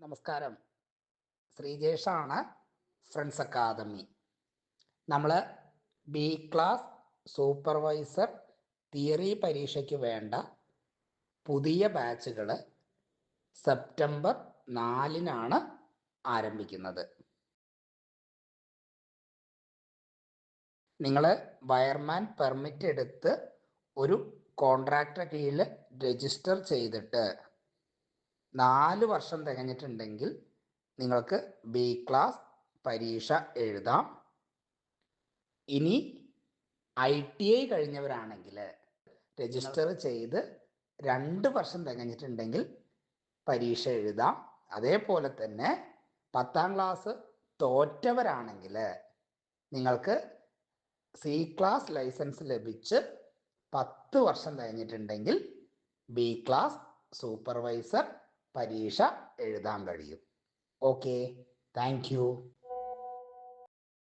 നമസ്കാരം, ശ്രീജേഷാണ്, friends academy. നമ്മൾ B class supervisor theory പരീക്ഷയ്ക്ക് വേണ്ട പുതിയ ബാച്ചുകൾ സെപ്റ്റംബർ 4-നാണ് ആരംഭിക്കുന്നത്. നിങ്ങൾ വയർമാൻ പെർമിറ്റ് എടുത്ത് ഒരു കോൺട്രാക്ടർ കീഴിൽ രജിസ്റ്റർ ചെയ്തിട്ട് 4 വർഷം തികഞ്ഞിട്ടുണ്ടെങ്കിൽ നിങ്ങൾക്ക് ബി ക്ലാസ് പരീക്ഷ എഴുതാം. ഇനി ITI കഴിഞ്ഞവരാണെങ്കിൽ രജിസ്റ്റർ ചെയ്ത് 2 വർഷം തികഞ്ഞിട്ടുണ്ടെങ്കിൽ പരീക്ഷ എഴുതാം. അതേപോലെ തന്നെ 10ാം ക്ലാസ് തോറ്റവരാണെങ്കിൽ നിങ്ങൾക്ക് C ക്ലാസ് ലൈസൻസ് ലഭിച്ച് 10 വർഷം കഴിഞ്ഞിട്ടുണ്ടെങ്കിൽ ബി ക്ലാസ് സൂപ്പർവൈസർ പരീക്ഷ എഴുതാൻ കഴിയും. Okay, thank you.